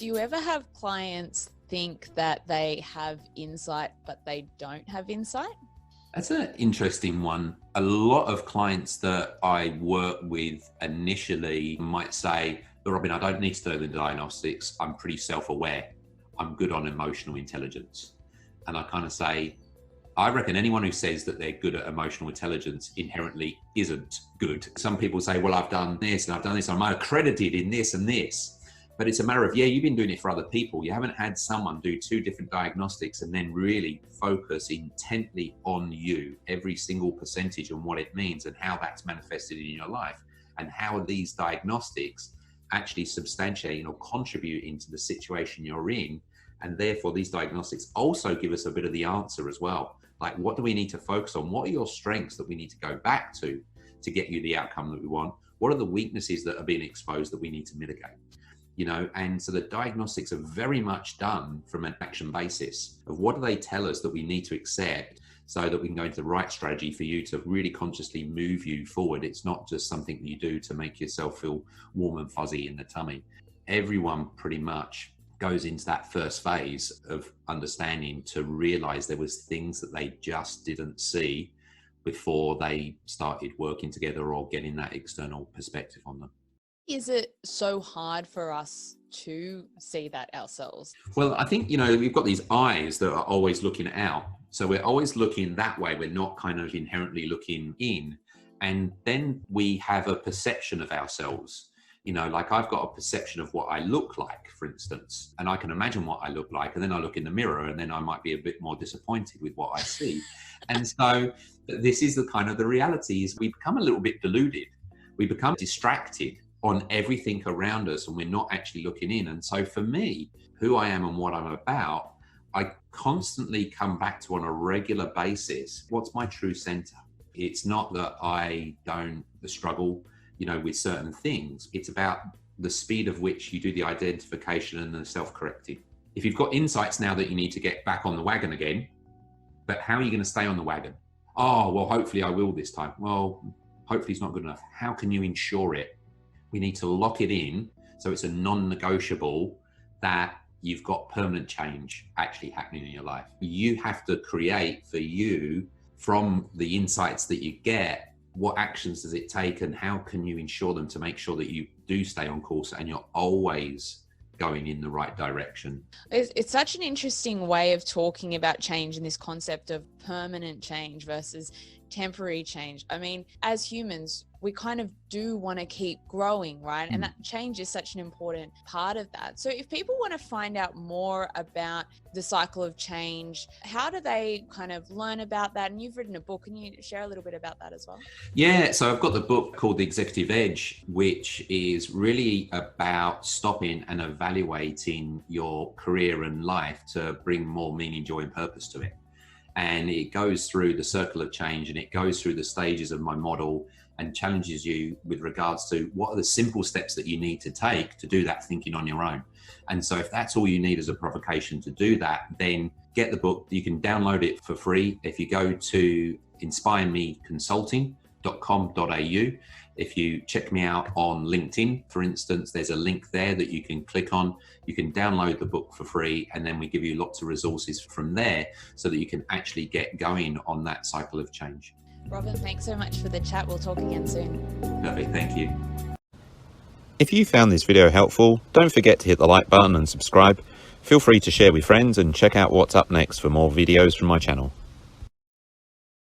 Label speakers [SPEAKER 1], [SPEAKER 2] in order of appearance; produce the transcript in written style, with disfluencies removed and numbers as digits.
[SPEAKER 1] you ever have clients think that they have insight, but they don't have insight?
[SPEAKER 2] That's an interesting one. A lot of clients that I work with initially might say, "Look, Robin, I don't need to do the diagnostics. I'm pretty self-aware. I'm good on emotional intelligence." And I kind of say, I reckon anyone who says that they're good at emotional intelligence inherently isn't good. Some people say, well, I've done this and I've done this, and I'm accredited in this and this. But it's a matter of, yeah, you've been doing it for other people. You haven't had someone do 2 different diagnostics and then really focus intently on you, every single percentage and what it means and how that's manifested in your life, and how these diagnostics actually substantiate or contribute into the situation you're in. And therefore, these diagnostics also give us a bit of the answer as well. Like, what do we need to focus on? What are your strengths that we need to go back to get you the outcome that we want? What are the weaknesses that are being exposed that we need to mitigate? And so the diagnostics are very much done from an action basis of what do they tell us that we need to accept so that we can go into the right strategy for you to really consciously move you forward. It's not just something that you do to make yourself feel warm and fuzzy in the tummy. Everyone pretty much goes into that first phase of understanding to realize there was things that they just didn't see before they started working together or getting that external perspective on them.
[SPEAKER 1] Is it so hard for us to see that ourselves?
[SPEAKER 2] Well, I think, we've got these eyes that are always looking out. So we're always looking that way. We're not kind of inherently looking in. And then we have a perception of ourselves. Like I've got a perception of what I look like, for instance, and I can imagine what I look like. And then I look in the mirror and then I might be a bit more disappointed with what I see. And so this is the reality is we become a little bit deluded. We become distracted on everything around us and we're not actually looking in. And so for me, who I am and what I'm about, I constantly come back to on a regular basis, what's my true center? It's not that I don't struggle, with certain things. It's about the speed of which you do the identification and the self-correcting. If you've got insights now that you need to get back on the wagon again, but how are you going to stay on the wagon? Oh, well, hopefully I will this time. Well, hopefully it's not good enough. How can you ensure it? We need to lock it in so it's a non-negotiable that you've got permanent change actually happening in your life. You have to create for you, from the insights that you get, what actions does it take and how can you ensure them to make sure that you do stay on course and you're always going in the right direction.
[SPEAKER 1] It's such an interesting way of talking about change and this concept of permanent change versus temporary change. I mean, as humans, we kind of do want to keep growing, right? And that change is such an important part of that. So if people want to find out more about the cycle of change, how do they kind of learn about that? And you've written a book. Can you share a little bit about that as well?
[SPEAKER 2] Yeah, so I've got the book called The Executive Edge, which is really about stopping and evaluating your career and life to bring more meaning, joy, and purpose to it. And it goes through the circle of change and it goes through the stages of my model and challenges you with regards to what are the simple steps that you need to take to do that thinking on your own. And so if that's all you need as a provocation to do that, then get the book. You can download it for free. If you go to InspireMeConsulting.com.au, if you check me out on LinkedIn, for instance, there's a link there that you can click on. You can download the book for free, and then we give you lots of resources from there so that you can actually get going on that cycle of change.
[SPEAKER 1] Robin, thanks so much for the chat. We'll talk again soon.
[SPEAKER 2] Perfect, thank you.
[SPEAKER 3] If you found this video helpful, don't forget to hit the like button and subscribe. Feel free to share with friends and check out what's up next for more videos from my channel.